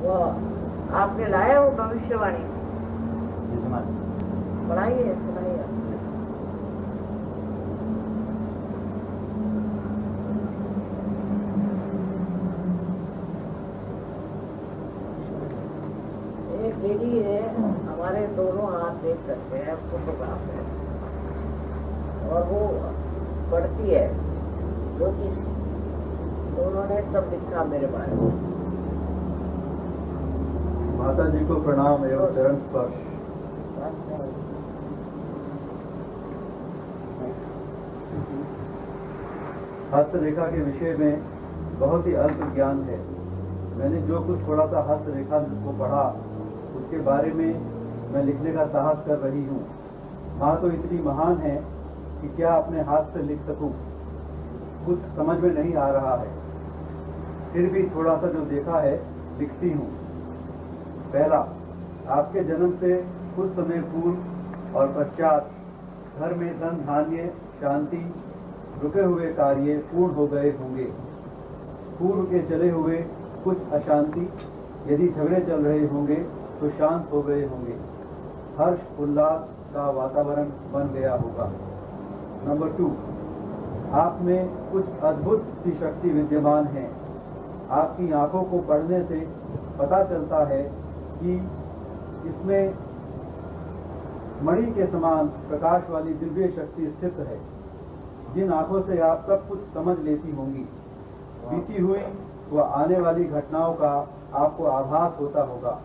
वो आपने लाया वो भविष्यवाणी पढ़ाई है, सुनाई है। एक लेडी है, हमारे दोनों हाथ देख सकते हैं, फोटोग्राफ है, और वो पढ़ती है ज्योतिष। तो उन्होंने सब लिखा मेरे बारे में। माता जी को प्रणाम एवं चरण स्पर्श। हस्तरेखा के विषय में बहुत ही अल्प ज्ञान है। मैंने जो कुछ थोड़ा सा हस्तरेखा को पढ़ा उसके बारे में मैं लिखने का साहस कर रही हूँ। माँ तो इतनी महान है कि क्या अपने हाथ से लिख सकूं, कुछ समझ में नहीं आ रहा है। फिर भी थोड़ा सा जो देखा है लिखती हूँ। पहला, आपके जन्म से कुछ समय पूर्व और पश्चात घर में धन धान्य शांति रुके हुए कार्य पूर्ण हो गए होंगे। पूर्व के चले हुए कुछ अशांति, यदि झगड़े चल रहे होंगे तो शांत हो गए होंगे। हर्ष उल्लास का वातावरण बन गया होगा। नंबर 2, आप में कुछ अद्भुत सी शक्ति विद्यमान है। आपकी आंखों को पढ़ने से पता चलता है कि इसमें मणि के समान प्रकाश वाली दिव्य शक्ति स्थित है, जिन आंखों से आप सब कुछ समझ लेती होंगी। बीती हुई व आने वाली घटनाओं का आपको आभास होता होगा,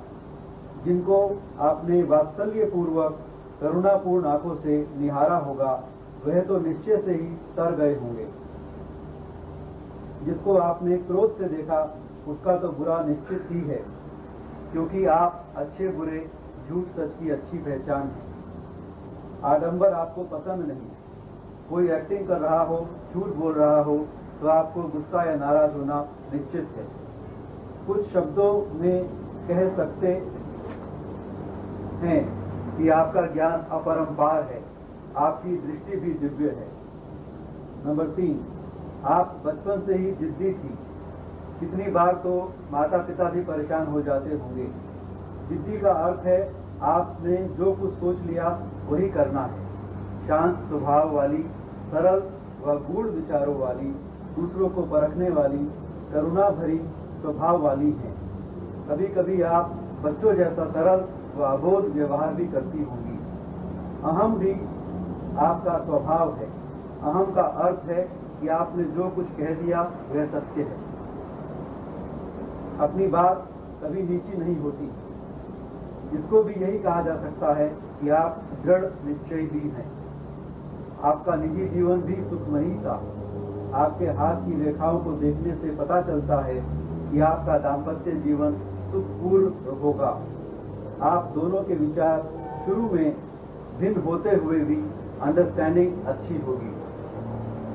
जिनको आपने वात्सल्य पूर्वक करुणापूर्ण आंखों से निहारा होगा, वह तो निश्चय से ही तर गए होंगे। जिसको आपने क्रोध से देखा उसका तो बुरा निश्चित ही है, क्योंकि आप अच्छे बुरे झूठ सच की अच्छी पहचान है। आडंबर आपको पसंद नहीं। कोई एक्टिंग कर रहा हो, झूठ बोल रहा हो तो आपको गुस्सा या नाराज होना निश्चित है। कुछ शब्दों में कह सकते हैं कि आपका ज्ञान अपरंपार है, आपकी दृष्टि भी दिव्य है। नंबर 3, आप बचपन से ही जिद्दी थी। कितनी बार तो माता पिता भी परेशान हो जाते होंगे। जिद्दी का अर्थ है आपने जो कुछ सोच लिया वही करना है। शांत स्वभाव वाली, सरल व गूढ़ विचारों वाली, दूसरों को परखने वाली, करुणा भरी स्वभाव वाली हैं। कभी कभी आप बच्चों जैसा सरल व अबोध व्यवहार भी करती होंगी। अहम भी आपका स्वभाव है। अहम का अर्थ है कि आपने जो कुछ कह दिया वह सत्य है। अपनी बात कभी नीची नहीं होती। इसको भी यही कहा जा सकता है कि आप दृढ़ निश्चयी भी हैं। आपका निजी जीवन भी सुखमयी था। आपके हाथ की रेखाओं को देखने से पता चलता है कि आपका दाम्पत्य जीवन सुखपूर्ण होगा। आप दोनों के विचार शुरू में भिन्न होते हुए भी अंडरस्टैंडिंग अच्छी होगी,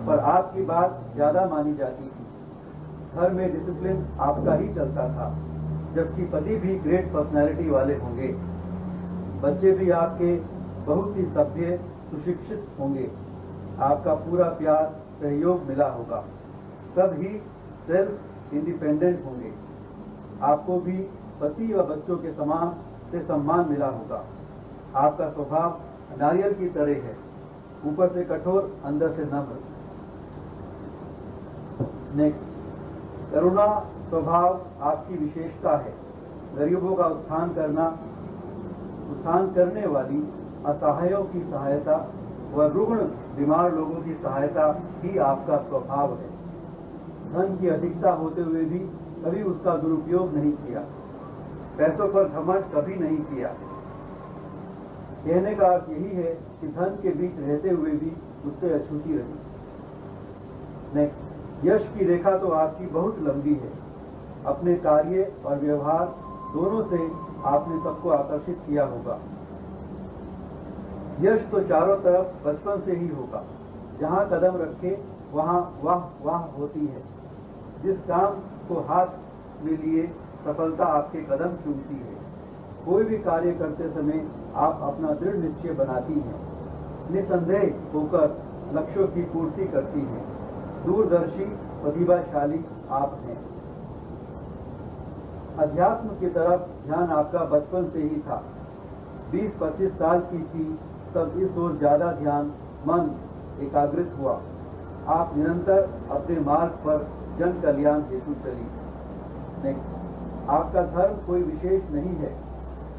पर आपकी बात ज्यादा मानी जाती थी। घर में डिसिप्लिन आपका ही चलता था, जबकि पति भी ग्रेट पर्सनैलिटी वाले होंगे। बच्चे भी आपके बहुत ही सभ्य सुशिक्षित होंगे। आपका पूरा प्यार सहयोग मिला होगा। सब ही सेल्फ इंडिपेंडेंट होंगे। आपको भी पति व बच्चों के समान से सम्मान मिला होगा। आपका स्वभाव नारियल की तरह है, ऊपर से कठोर अंदर से नम्र। नेक्स्ट, करुणा स्वभाव आपकी विशेषता है। गरीबों का उत्थान करने वाली, असहायों की सहायता व रुग्ण बीमार लोगों की सहायता ही आपका स्वभाव है। धन की अधिकता होते हुए भी कभी उसका दुरुपयोग नहीं किया। पैसों पर घमंड कभी नहीं किया। कहने का अर्थ यही है कि धन के बीच रहते हुए भी उससे अछूती रही। नेक्स्ट, यश की रेखा तो आपकी बहुत लंबी है। अपने कार्य और व्यवहार दोनों से आपने सबको आकर्षित किया होगा। यश तो चारों तरफ बचपन से ही होगा। जहां कदम रखे वहां वाह वाह होती है। जिस काम को हाथ में लिए सफलता आपके कदम चूमती है। कोई भी कार्य करते समय आप अपना दृढ़ निश्चय बनाती हैं। निसंदेह होकर लक्ष्यों की पूर्ति करती हैं। दूरदर्शी प्रतिभाशाली आप हैं। अध्यात्म की तरफ ध्यान आपका बचपन से ही था। 20-25 साल की थी तब इस ओर ज्यादा ध्यान, मन एकाग्रित हुआ। आप निरंतर अपने मार्ग पर जन कल्याण हेतु चली। नेक्स्ट, आपका धर्म कोई विशेष नहीं है।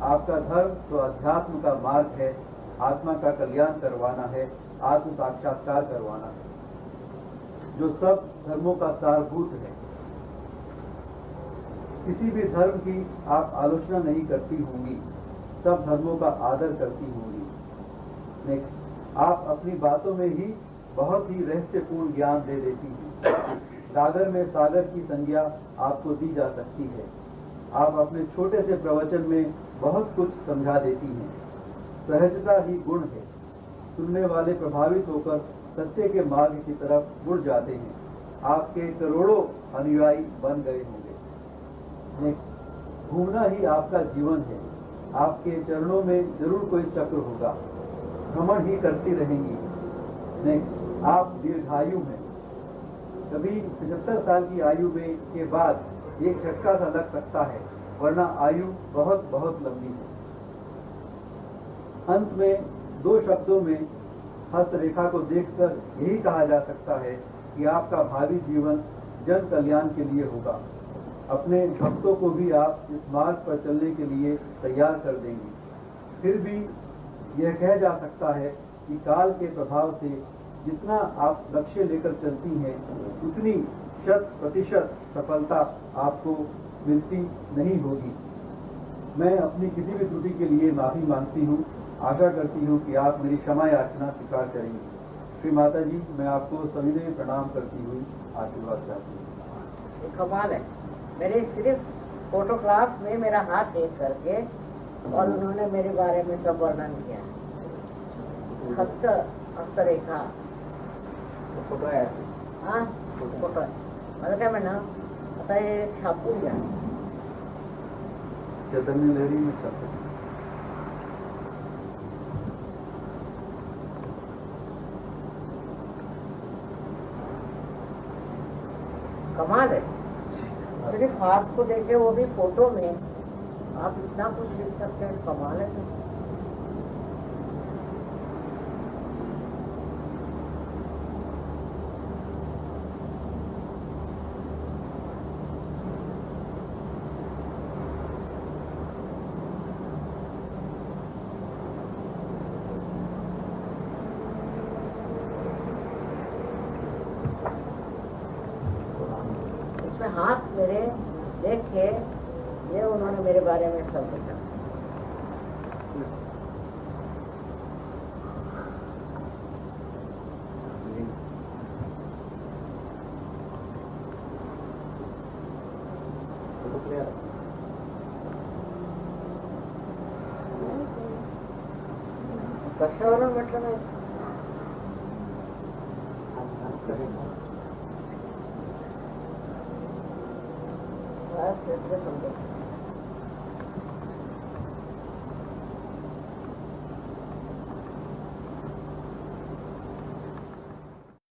आपका धर्म तो अध्यात्म का मार्ग है, आत्मा का कल्याण करवाना है, आत्म साक्षात्कार करवाना है, जो सब धर्मों का सारभूत है। किसी भी धर्म की आप आलोचना नहीं करती होंगी, सब धर्मों का आदर करती होंगी। नेक्स्ट, आप अपनी बातों में ही बहुत ही रहस्यपूर्ण ज्ञान दे देती हैं। सागर में सागर की संज्ञा आपको दी जा सकती है। आप अपने छोटे से प्रवचन में बहुत कुछ समझा देती हैं। सहजता ही गुण है। सुनने वाले प्रभावित होकर सत्य के मार्ग की तरफ मुड़ जाते हैं। आपके करोड़ों अनुयायी बन गए होंगे। घूमना ही आपका जीवन है। आपके चरणों में जरूर कोई चक्र होगा, भ्रमण ही करती रहेंगी। नेक्स्ट, आप दीर्घायु हैं। कभी 75 साल की आयु में के बाद एक झटका सा लग सकता है, वरना आयु बहुत बहुत लंबी है। अंत में 2 शब्दों में हस्तरेखा को देखकर यही कहा जा सकता है कि आपका भावी जीवन जन कल्याण के लिए होगा। अपने भक्तों को भी आप इस मार्ग पर चलने के लिए तैयार कर देंगे। फिर भी यह कहा जा सकता है कि काल के प्रभाव से जितना आप लक्ष्य लेकर चलती हैं, उतनी 100% सफलता आपको मिलती नहीं होगी। मैं अपनी किसी भी त्रुटि के लिए माफी मांगती हूँ। आशा करती हूँ कि आप मेरी क्षमा याचना स्वीकार करेंगी। श्री माता जी, मैं आपको सविनय प्रणाम करती हुई आशीर्वाद चाहती हूँ। कमाल है। मेरे सिर्फ फोटोग्राफ में मेरा हाथ देख करके और उन्होंने मेरे बारे में सब वर्णन किया। हस्तरेखा फोटो है। हाँ, फोटो है। मतलब क्या मैं ना आता ये छापू गया चैतन्य लहरी में छापू। कमाल है। सिर्फ हाथ को देखे, वो भी फोटो में आप इतना कुछ लिख सकते हैं, कमाल है। हाथ मेरे देख के ये उन्होंने मेरे बारे में सब बताया। कशावर म्हटलं नाही समजा